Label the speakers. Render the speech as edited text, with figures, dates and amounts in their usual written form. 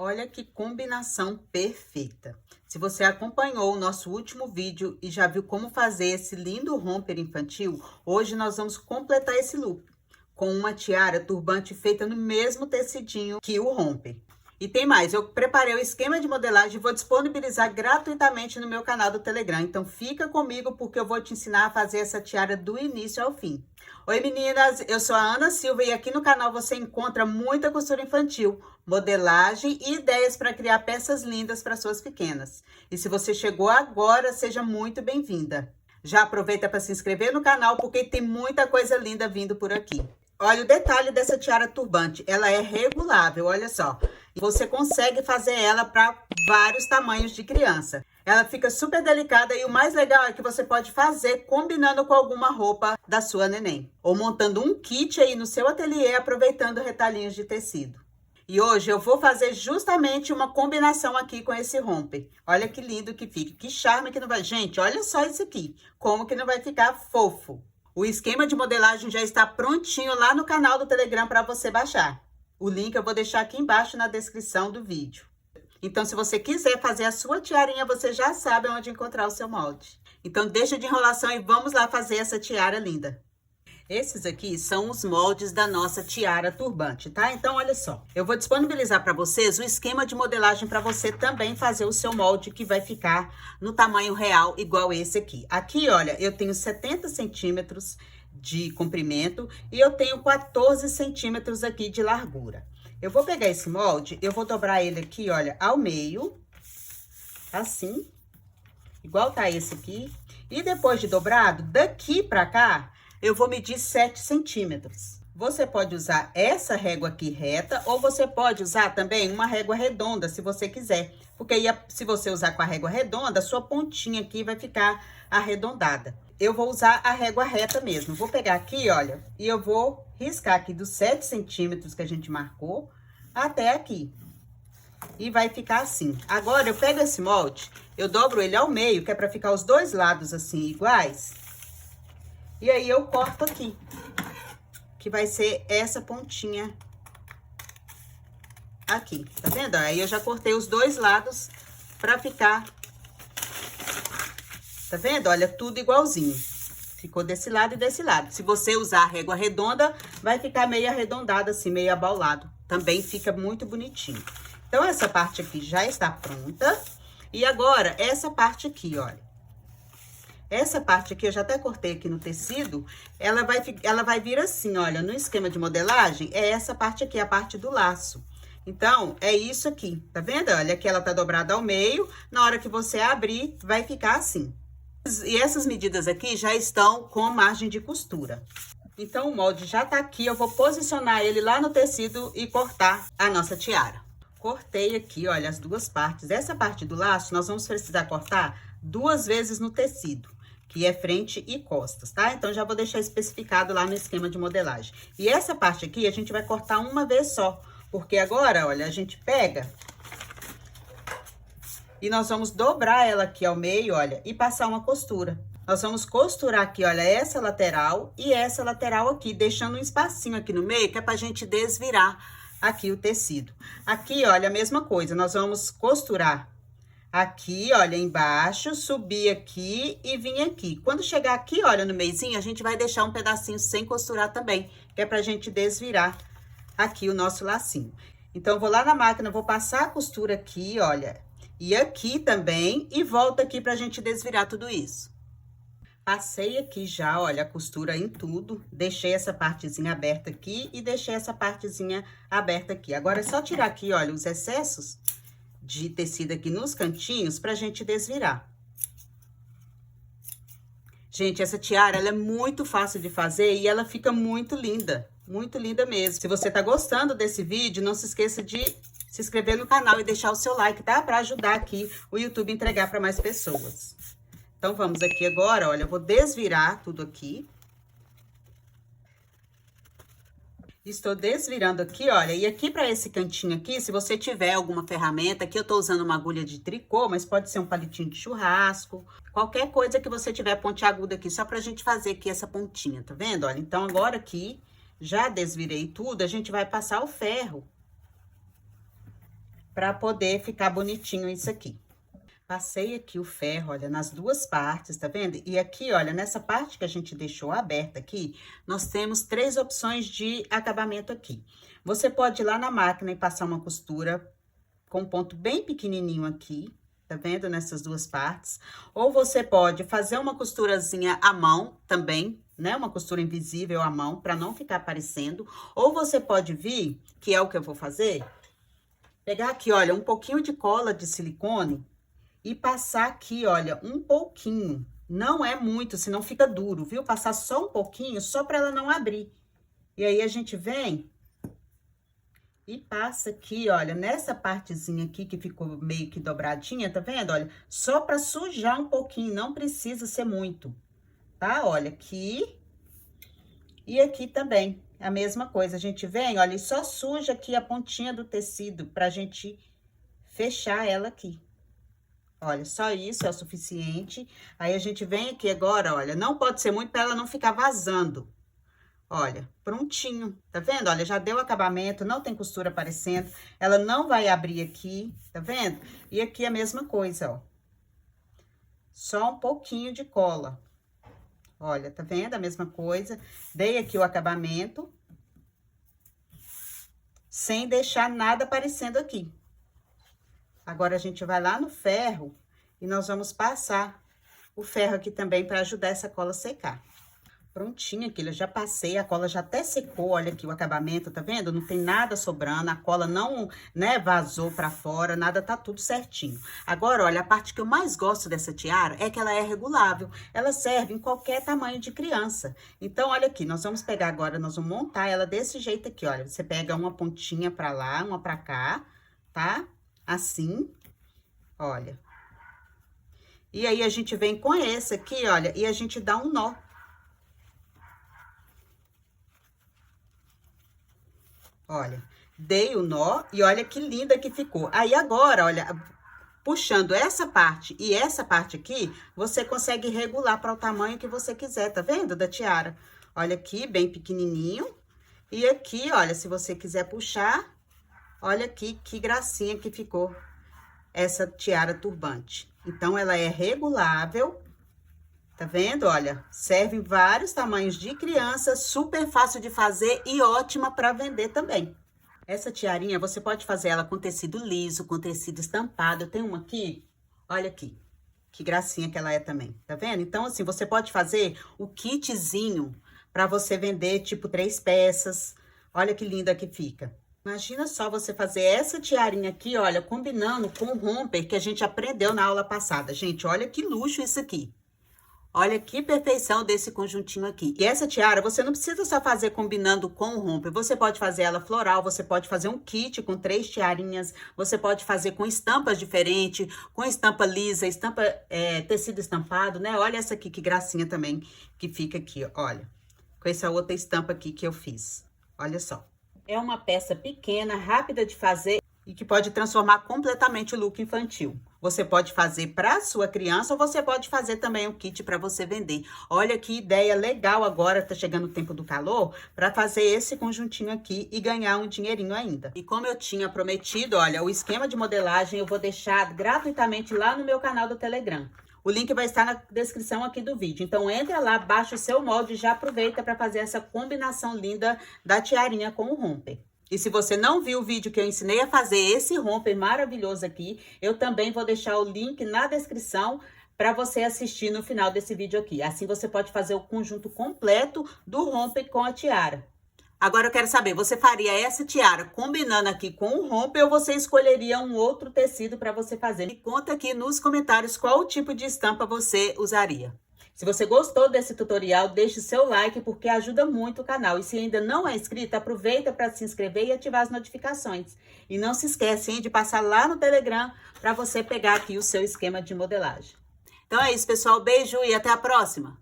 Speaker 1: Olha que combinação perfeita. Se você acompanhou o nosso último vídeo e já viu como fazer esse lindo romper infantil, hoje nós vamos completar esse look com uma tiara turbante feita no mesmo tecidinho que o romper. E tem mais, eu preparei o esquema de modelagem e vou disponibilizar gratuitamente no meu canal do Telegram. Então fica comigo porque eu vou te ensinar a fazer essa tiara do início ao fim. Oi meninas, eu sou a Ana Silva e aqui no canal você encontra muita costura infantil, modelagem e ideias para criar peças lindas para suas pequenas. E se você chegou agora, seja muito bem-vinda. Já aproveita para se inscrever no canal porque tem muita coisa linda vindo por aqui. Olha o detalhe dessa tiara turbante, ela é regulável, olha só. Você consegue fazer ela para vários tamanhos de criança. Ela fica super delicada e o mais legal é que você pode fazer combinando com alguma roupa da sua neném. Ou montando um kit aí no seu ateliê, aproveitando retalhinhos de tecido. E hoje eu vou fazer justamente uma combinação aqui com esse romper. Olha que lindo que fica, que charme que não vai... Gente, olha só isso aqui, como que não vai ficar fofo. O esquema de modelagem já está prontinho lá no canal do Telegram para você baixar. O link eu vou deixar aqui embaixo na descrição do vídeo. Então, se você quiser fazer a sua tiarinha, você já sabe onde encontrar o seu molde. Então, deixa de enrolação e vamos lá fazer essa tiara linda. Esses aqui são os moldes da nossa tiara turbante, tá? Então, olha só. Eu vou disponibilizar para vocês o esquema de modelagem para você também fazer o seu molde que vai ficar no tamanho real, igual esse aqui. Aqui, olha, eu tenho 70 centímetros de comprimento e eu tenho 14 centímetros aqui de largura. Eu vou pegar esse molde, eu vou dobrar ele aqui, olha, ao meio, assim, igual tá esse aqui. E depois de dobrado, daqui pra cá, eu vou medir 7 centímetros. Você pode usar essa régua aqui reta, ou você pode usar também uma régua redonda, se você quiser. Porque aí, se você usar com a régua redonda, a sua pontinha aqui vai ficar arredondada. Eu vou usar a régua reta mesmo. Vou pegar aqui, olha, e eu vou riscar aqui dos 7 centímetros que a gente marcou até aqui. E vai ficar assim. Agora, eu pego esse molde, eu dobro ele ao meio, que é pra ficar os dois lados assim, iguais. E aí, eu corto aqui, que vai ser essa pontinha aqui, tá vendo? Aí, eu já cortei os dois lados pra ficar... Tá vendo? Olha, tudo igualzinho. Ficou desse lado e desse lado. Se você usar a régua redonda, vai ficar meio arredondado assim, meio abaulado. Também fica muito bonitinho. Então, essa parte aqui já está pronta. E agora, essa parte aqui, olha. Essa parte aqui, eu já até cortei aqui no tecido, ela vai vir assim, olha, no esquema de modelagem, é essa parte aqui, a parte do laço. Então, é isso aqui, tá vendo? Olha, aqui ela tá dobrada ao meio, na hora que você abrir, vai ficar assim. E essas medidas aqui já estão com margem de costura. Então, o molde já tá aqui, eu vou posicionar ele lá no tecido e cortar a nossa tiara. Cortei aqui, olha, as duas partes. Essa parte do laço, nós vamos precisar cortar 2 vezes no tecido, que é frente e costas, tá? Então, já vou deixar especificado lá no esquema de modelagem. E essa parte aqui, a gente vai cortar uma vez só, porque agora, olha, a gente pega... E nós vamos dobrar ela aqui ao meio, olha, e passar uma costura. Nós vamos costurar aqui, olha, essa lateral e essa lateral aqui, deixando um espacinho aqui no meio, que é pra gente desvirar aqui o tecido. Aqui, olha, a mesma coisa, nós vamos costurar aqui, olha, embaixo, subir aqui e vir aqui. Quando chegar aqui, olha, no meizinho, a gente vai deixar um pedacinho sem costurar também, que é pra gente desvirar aqui o nosso lacinho. Então, eu vou lá na máquina, vou passar a costura aqui, olha... E aqui também, e volta aqui pra gente desvirar tudo isso. Passei aqui já, olha, a costura em tudo. Deixei essa partezinha aberta aqui e deixei essa partezinha aberta aqui. Agora, é só tirar aqui, olha, os excessos de tecido aqui nos cantinhos pra gente desvirar. Gente, essa tiara, ela é muito fácil de fazer e ela fica muito linda mesmo. Se você tá gostando desse vídeo, não se esqueça de... se inscrever no canal e deixar o seu like, tá? Pra ajudar aqui o YouTube a entregar para mais pessoas. Então, vamos aqui agora, olha, eu vou desvirar tudo aqui. Estou desvirando aqui, olha, e aqui pra esse cantinho aqui, se você tiver alguma ferramenta, aqui eu tô usando uma agulha de tricô, mas pode ser um palitinho de churrasco, qualquer coisa que você tiver pontiaguda aqui, só pra gente fazer aqui essa pontinha, tá vendo? Olha, então agora aqui, já desvirei tudo, a gente vai passar o ferro para poder ficar bonitinho isso aqui. Passei aqui o ferro, olha, nas duas partes, tá vendo? E aqui, olha, nessa parte que a gente deixou aberta aqui, nós temos 3 opções de acabamento aqui. Você pode ir lá na máquina e passar uma costura com um ponto bem pequenininho aqui, tá vendo? Nessas duas partes. Ou você pode fazer uma costurazinha à mão também, né? Uma costura invisível à mão, para não ficar aparecendo. Ou você pode vir, que é o que eu vou fazer, pegar aqui, olha, um pouquinho de cola de silicone e passar aqui, olha, um pouquinho. Não é muito, senão fica duro, viu? Passar só um pouquinho, só para ela não abrir. E aí, a gente vem e passa aqui, olha, nessa partezinha aqui que ficou meio que dobradinha, tá vendo? Olha, só para sujar um pouquinho, não precisa ser muito, tá? Olha, aqui e aqui também, a mesma coisa. A gente vem, olha, e só suja aqui a pontinha do tecido pra gente fechar ela aqui. Olha, só isso é o suficiente. Aí, a gente vem aqui agora, olha, não pode ser muito para ela não ficar vazando. Olha, prontinho, tá vendo? Olha, já deu acabamento, não tem costura aparecendo. Ela não vai abrir aqui, tá vendo? E aqui a mesma coisa, ó. Só um pouquinho de cola. Olha, tá vendo? A mesma coisa. Dei aqui o acabamento. Sem deixar nada aparecendo aqui. Agora, a gente vai lá no ferro e nós vamos passar o ferro aqui também para ajudar essa cola a secar. Prontinho aqui, eu já passei, a cola já até secou, olha aqui o acabamento, tá vendo? Não tem nada sobrando, a cola não, né, vazou pra fora, nada, tá tudo certinho. Agora, olha, a parte que eu mais gosto dessa tiara é que ela é regulável, ela serve em qualquer tamanho de criança. Então, olha aqui, nós vamos pegar agora, nós vamos montar ela desse jeito aqui, olha. Você pega uma pontinha pra lá, uma pra cá, tá? Assim, olha. E aí, a gente vem com esse aqui, olha, e a gente dá um nó. Olha, dei o nó e olha que linda que ficou. Aí, agora, olha, puxando essa parte e essa parte aqui, você consegue regular para o tamanho que você quiser, tá vendo? Da tiara. Olha aqui, bem pequenininho. E aqui, olha, se você quiser puxar, olha aqui que gracinha que ficou essa tiara turbante. Então, ela é regulável, tá vendo? Olha, serve em vários tamanhos de criança, super fácil de fazer e ótima para vender também. Essa tiarinha, você pode fazer ela com tecido liso, com tecido estampado. Eu tenho uma aqui, olha aqui, que gracinha que ela é também, tá vendo? Então, assim, você pode fazer o kitzinho para você vender, tipo, 3 peças. Olha que linda que fica. Imagina só você fazer essa tiarinha aqui, olha, combinando com o romper que a gente aprendeu na aula passada. Gente, olha que luxo isso aqui. Olha que perfeição desse conjuntinho aqui. E essa tiara, você não precisa só fazer combinando com o romper. Você pode fazer ela floral, você pode fazer um kit com 3 tiarinhas. Você pode fazer com estampas diferentes, com estampa lisa, estampa tecido estampado, né? Olha essa aqui, que gracinha também que fica aqui, olha. Com essa outra estampa aqui que eu fiz. Olha só. É uma peça pequena, rápida de fazer e que pode transformar completamente o look infantil. Você pode fazer para sua criança ou você pode fazer também um kit para você vender. Olha que ideia legal agora, tá chegando o tempo do calor, para fazer esse conjuntinho aqui e ganhar um dinheirinho ainda. E como eu tinha prometido, olha, o esquema de modelagem eu vou deixar gratuitamente lá no meu canal do Telegram. O link vai estar na descrição aqui do vídeo. Então, entra lá, baixa o seu molde e já aproveita para fazer essa combinação linda da tiarinha com o romper. E se você não viu o vídeo que eu ensinei a fazer esse romper maravilhoso aqui, eu também vou deixar o link na descrição para você assistir no final desse vídeo aqui. Assim você pode fazer o conjunto completo do romper com a tiara. Agora eu quero saber, você faria essa tiara combinando aqui com o romper ou você escolheria um outro tecido para você fazer? Me conta aqui nos comentários qual tipo de estampa você usaria. Se você gostou desse tutorial, deixe seu like porque ajuda muito o canal. E se ainda não é inscrito, aproveita para se inscrever e ativar as notificações. E não se esquece, hein, de passar lá no Telegram para você pegar aqui o seu esquema de modelagem. Então é isso, pessoal. Beijo e até a próxima!